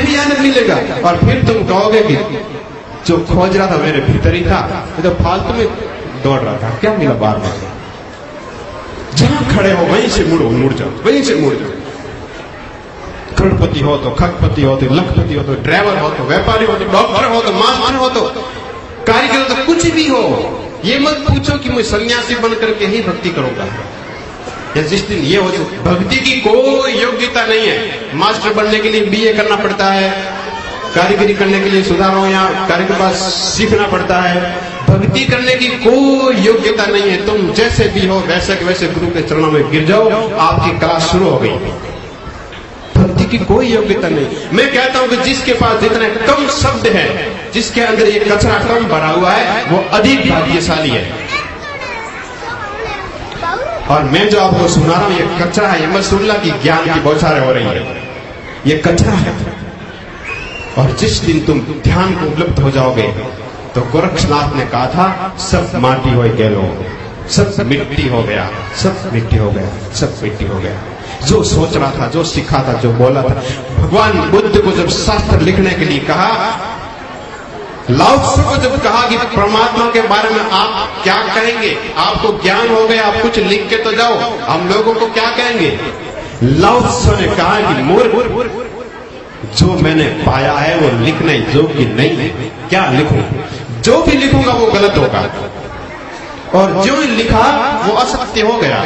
में भी आनंद मिलेगा। और फिर तुम कहोगे कि जो खोज रहा था मेरे भीतर ही था, तो फालतू में दौड़ रहा था, क्या मिला बार बार। जहां खड़े हो वहीं से मुड़ जाओ, वहीं से मुड़ जाओ। करोड़पति हो तो, खगपति हो तो, लखपति हो तो, ड्राइवर हो तो, व्यापारी हो तो, डॉक्टर हो तो, मास्टर हो तो, कारीगर हो तो, कुछ भी हो, ये मत पूछो कि मैं सन्यासी बनकर के ही भक्ति करूंगा। या जिस दिन ये हो, भक्ति की कोई योग्यता नहीं है। मास्टर बनने के लिए बीए करना पड़ता है, कारीगरी करने के लिए सुधारो या कारीगर पास सीखना पड़ता है। भक्ति करने की कोई योग्यता नहीं है। तुम जैसे भी हो वैसे के वैसे गुरु के चरणों में गिर जाओ, आपकी क्लास शुरू हो गई। भक्ति की कोई योग्यता नहीं। मैं कहता हूं कि जिसके पास जितने कम शब्द हैं, जिसके अंदर ये कचरा कम भरा हुआ है, वो अधिक भाग्यशाली है। और मैं जो आपको सुना रहा हूं ये कचरा है, ये मसूल्ला की ज्ञान की बौछारें हो रही है, ये कचरा है। और जिस दिन तुम ध्यान को उपलब्ध हो जाओगे, तो गोरक्षनाथ ने कहा था सब माटी हो गेलो, सब मिट्टी हो गया, सब मिट्टी हो गया, सब मिट्टी हो गया। जो सोच रहा था, जो सीखा था, जो बोला था, भगवान बुद्ध को जब शास्त्र लिखने के लिए कहा, लाओ त्से को जब कहा कि परमात्मा के बारे में आप क्या कहेंगे, आपको ज्ञान हो गया, आप कुछ लिख के तो जाओ, हम लोगों को क्या कहेंगे। लाओ त्से ने कहा कि मूर्ख, जो मैंने पाया है वो लिखने योग्य नहीं है, क्या लिखूं, जो भी लिखूंगा वो गलत होगा। और जो लिखा वो असत्य हो गया,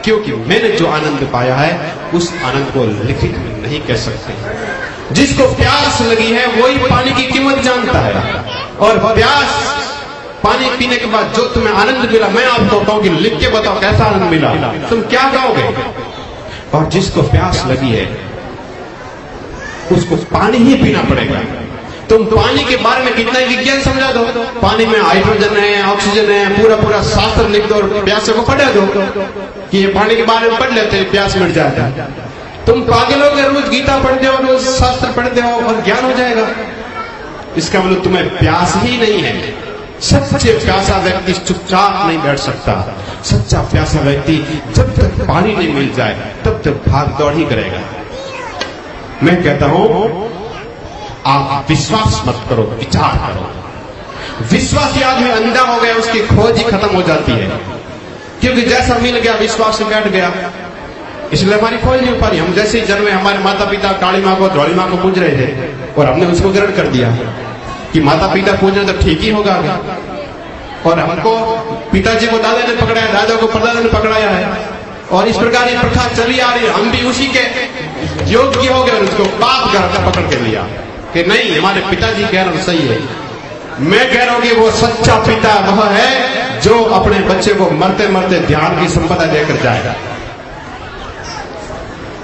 क्योंकि मैंने जो आनंद पाया है उस आनंद को लिखित में नहीं कह सकते। जिसको प्यास लगी है वही पानी की कीमत जानता है। और प्यास पानी पीने के बाद जो तुम्हें आनंद मिला, मैं आपको कहूं कि लिख के बताओ कैसा आनंद मिला, तुम क्या कहोगे। और जिसको प्यास लगी है उसको पानी ही पीना पड़ेगा। तुम पानी के बारे में कितना विज्ञान समझा दो, पानी में हाइड्रोजन है, ऑक्सीजन है, पूरा शास्त्र लिख दो और प्यासे को पढ़ा दो कि ये पानी के बारे में पढ़ लेते हैं, प्यास मिट जाता है। तुम पागल हो गए, रोज गीता पढ़ते हो, रोज शास्त्र पढ़ते हो और ज्ञान हो जाएगा। इसका मतलब तुम्हें प्यास ही नहीं है। सच्चे प्यासा व्यक्ति चुपचाप नहीं बैठ सकता। सच्चा प्यासा व्यक्ति जब तक पानी नहीं मिल जाए तब तक भाग दौड़ ही करेगा। मैं कहता हूं आप विश्वास मत करो, विचार करो। विश्वासी आदमी अंधा हो गया, उसकी खोज ही खत्म हो जाती है, क्योंकि जैसा मिल गया विश्वास से बैठ गया, इसलिए हमारी खोज नहीं हो पा रही। हम जैसे ही जन्मे हमारे माता पिता काली माँ को, धौली माँ को पूज रहे थे और हमने उसको ग्रहण कर दिया कि माता पिता पूजने तो ठीक ही होगा। और हमको पिताजी को दादा ने पकड़ाया, दादा को परदादा ने पकड़ाया है, और इस प्रकार ये प्रथा चली आ रही है। हम भी उसी के योग्य हो गए और उसको बाप का पकड़ के लिया कि नहीं, हमारे पिताजी कह रहे सही है। मैं कह रहा हूं कि वो सच्चा पिता वह है जो अपने बच्चे को मरते मरते ध्यान की संपदा देकर जाएगा।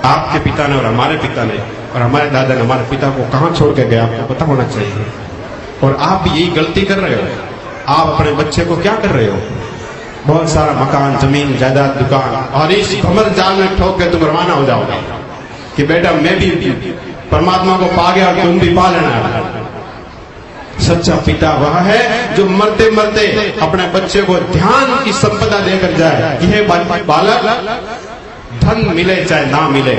आपके पिता ने और हमारे पिता ने और हमारे दादा ने हमारे पिता को कहां छोड़ के गए, आपको पता होना चाहिए। और आप भी यही गलती कर रहे हो। आप अपने बच्चे को क्या कर रहे हो, बहुत सारा मकान, जमीन, जायदाद, दुकान, और इस भंवर जाल में ठोक के तुम रवाना हो जाओगे कि बेटा मैं भी परमात्मा को पा गया और तुम भी पा लेना। सच्चा पिता वह है जो मरते मरते अपने बच्चे को ध्यान की संपदा देकर जाए कि हे बालक, धन मिले चाहे ना मिले,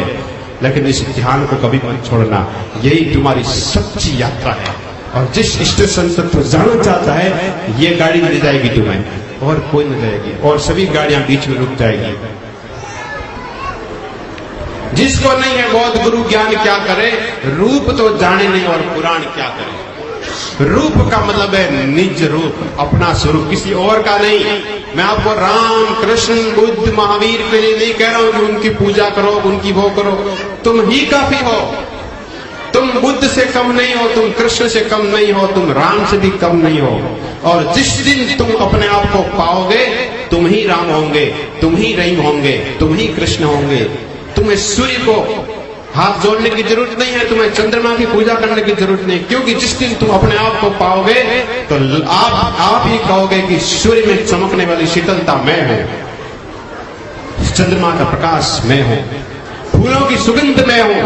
लेकिन इस ध्यान को कभी मत छोड़ना। यही तुम्हारी सच्ची यात्रा है। और जिस स्टेशन तक तू जाना चाहता है, ये गाड़ी ले जाएगी तुम्हें, और कोई नहीं जाएगी, और सभी गाड़ियां बीच में रुक जाएगी। जिसको नहीं है बौद्ध गुरु ज्ञान क्या करे, रूप तो जाने नहीं और पुराण क्या करे। रूप का मतलब है निज रूप, अपना स्वरूप, किसी और का नहीं। मैं आपको राम, कृष्ण, बुद्ध, महावीर के लिए नहीं कह रहा हूं कि उनकी पूजा करो, उनकी वो करो। तुम ही काफी हो। तुम बुद्ध से कम नहीं हो, तुम कृष्ण से कम नहीं हो, तुम राम से भी कम नहीं हो। और जिस दिन तुम अपने आप को पाओगे, तुम ही राम होंगे, तुम ही रहीम होंगे, तुम ही कृष्ण होंगे। तुम्हें सूर्य को हाथ जोड़ने की जरूरत नहीं है, तुम्हें चंद्रमा की पूजा करने की जरूरत नहीं, क्योंकि जिस दिन तुम अपने आप को पाओगे तो आप ही कहोगे कि सूर्य में चमकने वाली शीतलता मैं हूं, चंद्रमा का प्रकाश मैं हूं, फूलों की सुगंध मैं हूं।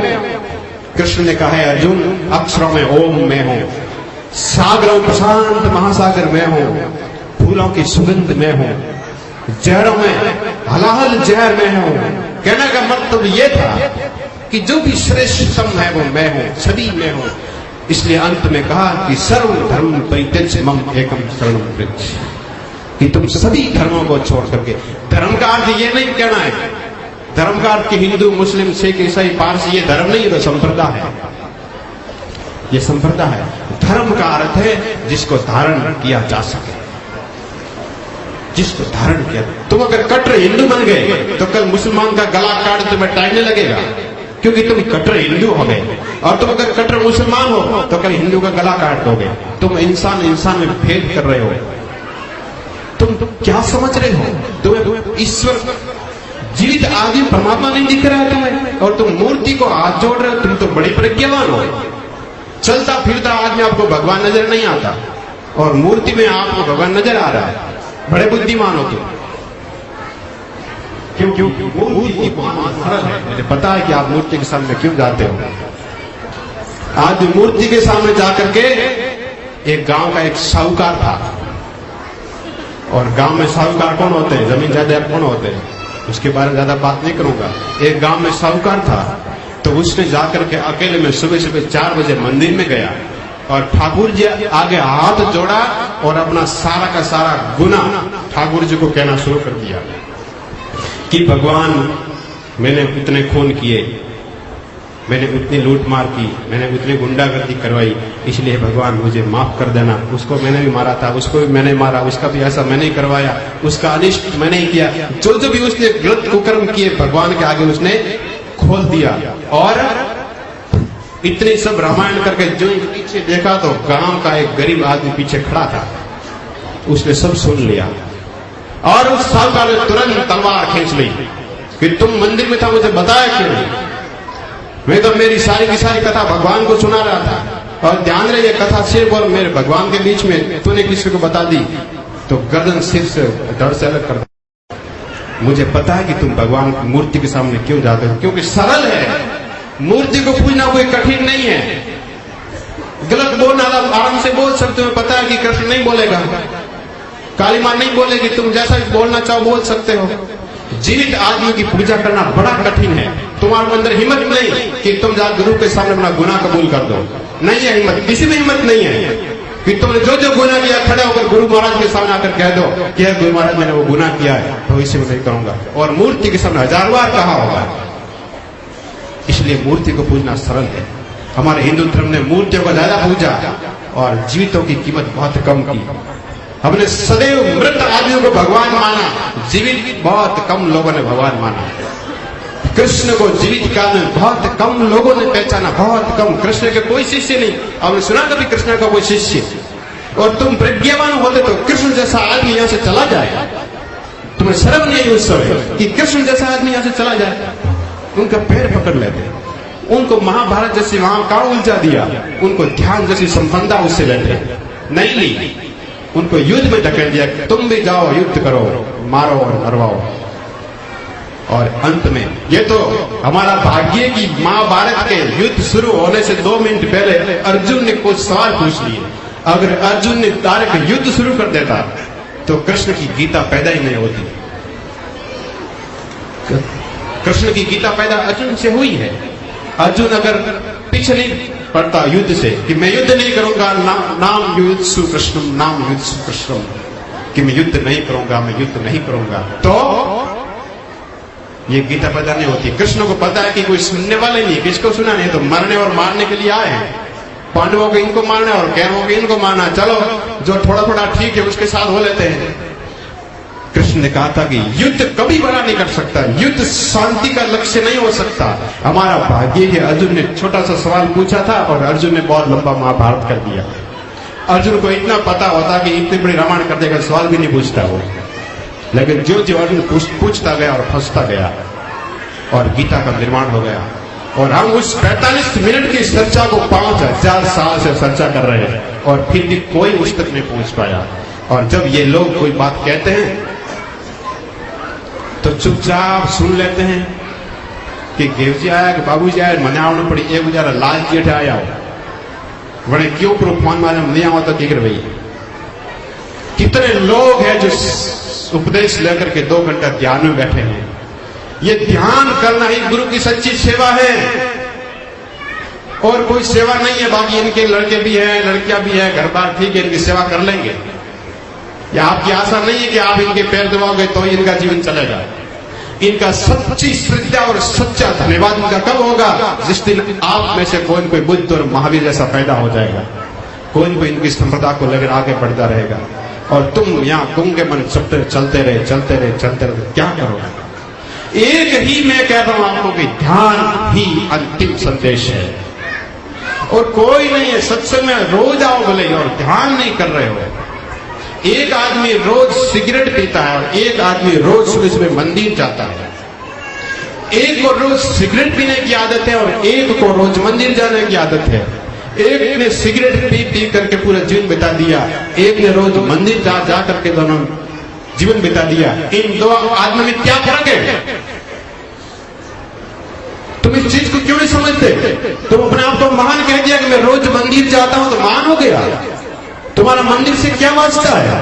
कृष्ण ने कहा है अर्जुन, अक्षरों में ओम मैं हूं, सागरों प्रशांत महासागर मैं हूं, फूलों की सुगंध मैं हूं, जहरों में हलाहल जहर मैं हूं। कहने का मतलब ये था कि जो भी श्रेष्ठतम है वो मैं हूं, सभी मैं हूं। इसलिए अंत में कहा कि सर्व धर्म परित्यज्य मम एकम शरणम व्रज, कि तुम सभी धर्मों को छोड़ करके, धर्म का अर्थ ये नहीं कहना है, धर्म का अर्थ कि हिंदू मुस्लिम सिख ईसाई पारसी ये धर्म नहीं है, तो संप्रदाय है, ये संप्रदाय है। धर्म का अर्थ है जिसको धारण किया जा सके, जिसको धारण किया। तुम अगर कट्टर हिंदू बन गए तो कल मुसलमान का गला काट तुम्हें टाइम नहीं लगेगा, क्योंकि तुम कट्टर हिंदू हो गए। और तुम अगर कट्टर मुसलमान हो तो कल हिंदू का गला काट दोगे। तुम इंसान इंसान में भेद कर रहे हो। तुम क्या समझ रहे हो? तुम्हें ईश्वर जीवित आदि परमात्मा नहीं दिख रहा है तुम्हें, और तुम मूर्ति को हाथ जोड़ रहे हो। तुम तो बड़ी प्रज्ञावान हो। चलता फिरता आदमी आपको भगवान नजर नहीं आता, और मूर्ति में आपको भगवान नजर आ रहा है। बड़े बुद्धिमान हो तुम। क्यों? मूर्ति सरल है। मुझे पता है कि आप मूर्ति के सामने क्यों जाते हो। आज मूर्ति के सामने जाकर के, एक गांव का एक साहूकार था, और गांव में साहूकार कौन होते हैं, जमीन जायदाद कौन होते हैं, उसके बारे में ज्यादा बात नहीं करूंगा। एक गांव में साहूकार था, तो उसने जाकर के अकेले में सुबह सुबह 4 बजे मंदिर में गया, और ठाकुर जी आगे हाथ जोड़ा और अपना सारा का सारा गुना ठाकुर जी को कहना शुरू कर दिया कि भगवान, मैंने इतने खून किए, मैंने उतनी लूट मार की, मैंने उतनी गुंडागर्दी करवाई, इसलिए भगवान मुझे माफ कर देना। उसको मैंने भी मारा था, उसको भी मैंने मारा, उसका भी ऐसा मैंने ही करवाया, उसका अनिष्ट मैंने ही किया। जो जो भी उसने गलत कुकर्म किए भगवान के आगे उसने खोल दिया। और इतने सब रामायण करके जो पीछे देखा तो गांव का एक गरीब आदमी पीछे खड़ा था, उसने सब सुन लिया। और उस साहूकार ने तुरंत तलवार खींच ली कि तुम मंदिर में था, मुझे बताया क्यों नहीं? मैं तो मेरी सारी की सारी कथा भगवान को सुना रहा था, और ध्यान रहे ये कथा सिर्फ और मेरे भगवान के बीच में, तूने किसी को बता दी तो गर्दन सिर से धड़ से अलग कर दे। मुझे पता है कि तुम भगवान की मूर्ति के सामने क्यों जाते हो, क्योंकि सरल है। मूर्ति को पूजना कोई कठिन नहीं है। गलत बोलना आराम से बोल सकते हो, पता है कि कृष्ण नहीं बोलेगा, काली मां नहीं बोलेगी, तुम जैसा भी बोलना चाहो बोल सकते हो। जीवित आदमी की पूजा करना बड़ा कठिन है। तुम्हारे अंदर हिम्मत नहीं कि तुम जा गुरु के सामने अपना गुनाह कबूल कर दो, नहीं है हिम्मत, किसी में हिम्मत नहीं है कि तुमने जो जो गुनाह किया खड़े होकर गुरु महाराज के सामने आकर कह दो कि गुरु महाराज मैंने वो गुनाह किया है, भविष्य में नहीं करूंगा। और मूर्ति के सामने 1000 बार कहा होगा। इसलिए मूर्ति को पूजना सरल है। हमारे हिंदू धर्म ने मूर्तियों को ज्यादा पूजा और जीवितों की कीमत बहुत कम की। हमने सदैव मृत आदमियों को भगवान माना, जीवित बहुत कम लोगों ने भगवान माना। कृष्ण को जीवित काल में बहुत कम लोगों ने पहचाना, बहुत कम। कृष्ण के कोई शिष्य नहीं। आपने सुना कभी कृष्ण का कोई शिष्य? और तुम प्रज्ञावान होते तो कृष्ण जैसा आदमी यहां से चला जाए, तुम्हें शर्म नहीं उस समय कि कृष्ण जैसा आदमी यहां से चला जाए। उनका पैर पकड़ लेते, उनको महाभारत जैसे वहां का उलझा दिया, उनको ध्यान जैसी संबंधा उससे लेते नहीं ली, उनको युद्ध में धकेल दिया। तुम भी जाओ युद्ध करो, मारो और मरवाओ। और अंत में ये तो हमारा भाग्य की महाभारत के युद्ध शुरू होने से 2 मिनट पहले अर्जुन ने कुछ सवाल पूछ लिए। अगर अर्जुन ने डायरेक्ट युद्ध शुरू कर देता तो कृष्ण की गीता पैदा ही नहीं होती। कृष्ण की गीता पैदा अर्जुन से हुई है। अर्जुन अगर पीछे नहीं पड़ता युद्ध से कि मैं युद्ध नहीं करूंगा, नाम युद्ध सुकृष्णम, नाम युद्ध सुकृष्णम, कि मैं युद्ध नहीं करूंगा, मैं युद्ध नहीं करूंगा, तो ये गीता पैदा नहीं होती। कृष्ण को पता है कि कोई सुनने वाले नहीं, किसको सुना नहीं, तो मरने और मारने के लिए आए हैं। पांडवों को इनको मारना और कौरवों को इनको मारना, चलो जो थोड़ा थोड़ा ठीक है उसके साथ हो लेते हैं। कृष्ण ने कहा था कि युद्ध कभी बड़ा नहीं कर सकता, युद्ध शांति का लक्ष्य नहीं हो सकता। हमारा भाग्य है अर्जुन ने छोटा सा सवाल पूछा था और अर्जुन ने बहुत लंबा महाभारत कर दिया। अर्जुन को इतना पता होता कि इतनी बड़ी रामायण कर देगा, सवाल भी नहीं पूछता वो। लेकिन जो जो अर्जुन पूछता गया और फंसता गया और गीता का निर्माण हो गया। और हम उस 45 मिनट की चर्चा को 5000 साल से चर्चा कर रहे हैं और फिर भी कोई उस तक नहीं पहुंच पाया। और जब ये लोग कोई बात कहते हैं तो चुपचाप सुन लेते हैं कि देवजी आया कि बाबूजी आया, मने आवना पड़ी, एक गुजारा लाल जेठ आया हो बड़े क्यों करो फोन मारे नहीं आवा तो क्या भाई। कितने लोग हैं जो उपदेश लेकर के 2 घंटा ध्यान में बैठे हैं ये ध्यान करना ही गुरु की सच्ची सेवा है, और कोई सेवा नहीं है। बाकी इनके लड़के भी हैं, लड़कियां भी हैं, घर बार ठीक है, इनकी सेवा कर लेंगे। या आपकी आशा नहीं है कि आप इनके पैर दबाओगे तो ही इनका जीवन चलेगा। इनका सच्ची श्रद्धा और सच्चा धन्यवाद इनका कब होगा? जिस दिन आप में से कोई कोई बुद्ध और महावीर जैसा पैदा हो जाएगा, कोई कोई इनकी संप्रदाय को लेकर आगे बढ़ता रहेगा, और तुम यहाँ गूंगे मन चलते रहे, क्या करोगे? एक ही मैं कह रहा हूं आपको कि ध्यान ही अंतिम संदेश है, और कोई नहीं है। सत्संग में रोज आओ भले और ध्यान नहीं कर रहे हो। एक आदमी रोज सिगरेट पीता है और एक आदमी रोज सुबह मंदिर जाता है। एक को रोज सिगरेट पीने की आदत है और एक को रोज मंदिर जाने की आदत है। एक ने सिगरेट पी करके पूरा जीवन बिता दिया, एक ने रोज मंदिर जा करके दोनों जीवन बिता दिया। इन दो आदमी में क्या फर्क है? तुम इस चीज को क्यों नहीं समझते? तुम अपने आप को महान कह दिया कि मैं रोज मंदिर जाता हूं तो महान हो गया। तुम्हारा मंदिर से क्या वास्ता है?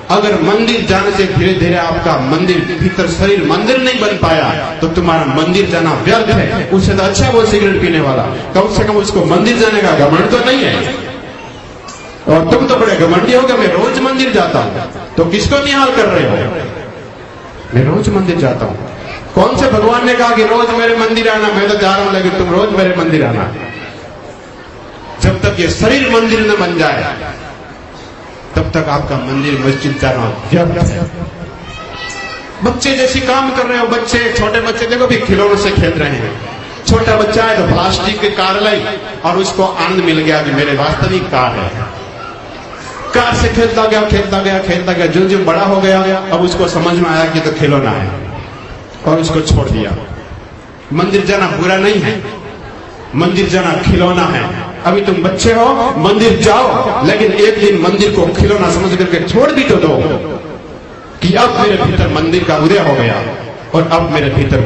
अगर मंदिर जाने से धीरे धीरे आपका मंदिर भीतर शरीर मंदिर नहीं बन पाया तो तुम्हारा मंदिर जाना व्यर्थ है। उससे तो अच्छा वो सिगरेट पीने वाला, कम से कम उसको मंदिर जाने का घमंड तो नहीं है। और तुम तो बड़े घमंडी हो गए, मैं रोज मंदिर जाता हूं, तो किसको निहाल कर रहे हो? मैं रोज मंदिर जाता हूं। कौन से भगवान ने कहा कि रोज मेरे मंदिर आना? मैं तो जा रहा हूं लेकिन तुम रोज मेरे मंदिर आना। जब तक ये शरीर मंदिर न बन जाए तब तक आपका मंदिर मस्जिद जाना व्यर्थ है। बच्चे जैसी काम कर रहे हो, बच्चे छोटे बच्चे देखो भी खिलौनों से खेल रहे हैं। छोटा बच्चा है तो प्लास्टिक की कार लाई और उसको आनंद मिल गया कि मेरे वास्तविक कार है। कार से खेलता गया, जो बड़ा हो गया अब उसको समझ में आया कि तो खिलौना है और उसको छोड़ दिया। मंदिर जाना बुरा नहीं है, मंदिर जाना खिलौना है। अभी तुम बच्चे हो, मंदिर जाओ, लेकिन एक दिन मंदिर को खिलौना समझ करके छोड़ भी तो दो कि अब मेरे भीतर मंदिर का उदय हो गया और अब मेरे भीतर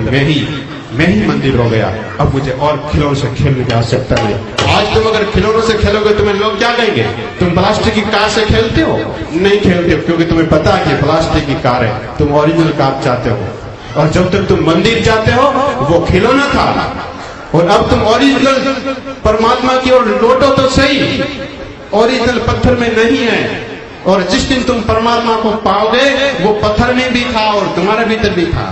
मैं ही मंदिर हो गया। अब मुझे और खिलौनों से खेलने की आवश्यकता नहीं। आज तुम अगर खिलौनों से खेलोगे तुम्हें लोग क्या कहेंगे? तुम प्लास्टिक की कार से खेलते हो? नहीं खेलते हो, क्योंकि तुम्हें पता है कि प्लास्टिक की कार है, तुम ओरिजिनल कार चाहते हो। और जब तक तुम मंदिर जाते हो वो खिलौना था, और अब तुम ओरिजिनल परमात्मा की ओर लौटो तो सही। ओरिजिनल पत्थर में नहीं है, और जिस दिन तुम परमात्मा को पाओगे वो पत्थर में भी था और तुम्हारे भीतर भी था।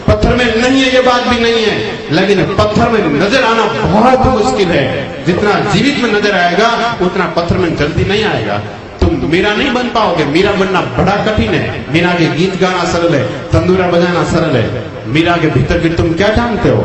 पत्थर में नहीं है ये बात भी नहीं है, लेकिन पत्थर में नजर आना बहुत मुश्किल है। जितना जीवित में नजर आएगा उतना पत्थर में जल्दी नहीं आएगा। तुम मीरा नहीं बन पाओगे, मीरा बनना बड़ा कठिन है। मीरा के गीत गाना सरल है, तंदूरा बजाना सरल है। मीरा के भीतर भी तुम क्या जानते हो?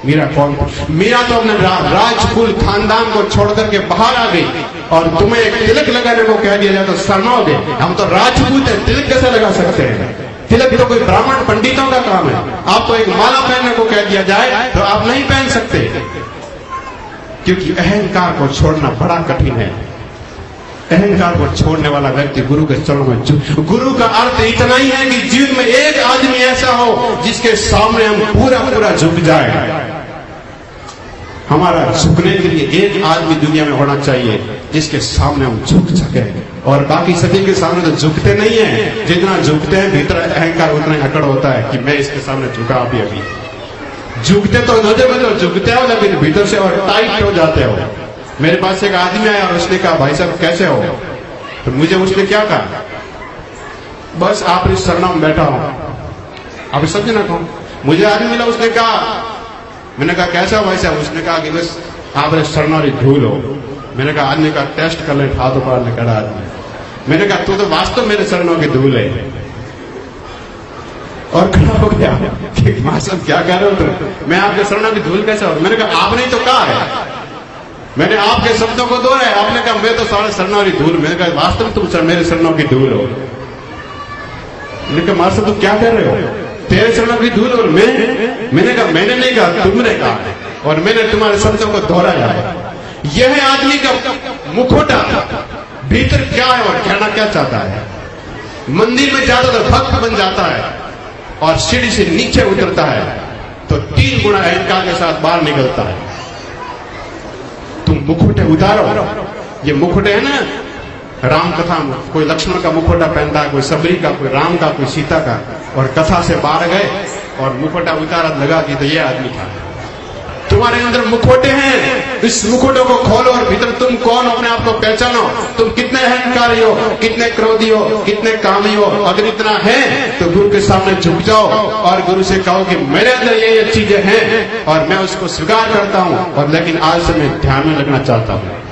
मीरा कौन? मीरा तो अपने राजकुल खानदान को छोड़ करके बाहर आ गई, और तुम्हें एक तिलक लगाने को कह दिया जाए तो शर्माओगे। हम तो राजपूत है, तिलक कैसे लगा सकते हैं? तिलक तो कोई ब्राह्मण पंडितों का काम है। आपको एक माला पहनने को कह दिया जाए तो आप नहीं पहन सकते, क्योंकि अहंकार को छोड़ना बड़ा कठिन है। अहंकार को छोड़ने वाला व्यक्ति गुरु के चरणों में गुरु का अर्थ इतना ही है कि जीवन में एक आदमी ऐसा हो जिसके सामने हम पूरा झुक जाए। हमारा झुकने के लिए एक आदमी दुनिया में होना चाहिए जिसके सामने हम झुक सके, और बाकी सभी के सामने तो झुकते नहीं है। जितना झुकते हैं भीतर अहंकार उतना ही अकड़ होता है कि मैं इसके सामने झुका। अभी झुकते तो नजर में झुकते हो, लेकिन भीतर से और टाइट हो जाते हो। मेरे पास एक आदमी आया और उसने कहा भाई साहब कैसे हो? तो मुझे उसने क्या कहा? बस आप इस शरणा में बैठा हो। आप समझे ना कौन? मुझे आदमी मिला, उसने कहा, मैंने कहा कैसा भाई साहब? उसने कहा कि बस आप शरणारी धूल हो। मैंने कहा आदमी का टेस्ट कर ले, हाथ ऊपर ने कहा आदमी। मैंने कहा तू तो वास्तव मेरे शरणों की धूल है। और खड़ा हो गया कि मां साहब क्या कह रहे हो? मैं आपके शरणों की धूल कैसे हो? मैंने कहा आपने तो कहा है, मैंने आपके शब्दों को दोहराया। आपने कहा मैं तो सारे शरणारी धूल। मैंने कहा वास्तव तुम मेरे शरणों की धूल हो। मैंने कहा मां साहब तुम क्या कह रहे हो? तेरे शरणों की धूल और मैंने कहा मैंने नहीं कहा, तुमने कहा, और मैंने तुम्हारे शब्दों को दोहराया। यह है आदमी का मुखौटा, भीतर क्या है और कहना क्या चाहता है। मंदिर में जाता तो भक्त बन जाता है, और सीढ़ी से नीचे उतरता है तो 3 गुना अहंकार के साथ बाहर निकलता है। तुम मुखौटे उतारो। ये मुखौटे है ना, राम कथा में कोई लक्ष्मण का मुखौटा पहनता है, कोई सबरी का, कोई राम का, कोई सीता का, और कथा से बाहर गए और मुखोटा उतारा, लगा कि तो ये आदमी था। तुम्हारे अंदर मुखोटे हैं, इस मुखोटों को खोलो और भीतर तुम कौन हो अपने आप को पहचानो। तुम कितने अहंकारी हो, कितने क्रोधी हो, कितने कामी हो। अगर इतना है तो गुरु के सामने झुक जाओ और गुरु से कहो कि मेरे अंदर ये चीजें हैं और मैं उसको स्वीकार करता हूं, और लेकिन आज से मैं ध्यान में लगना चाहता हूं।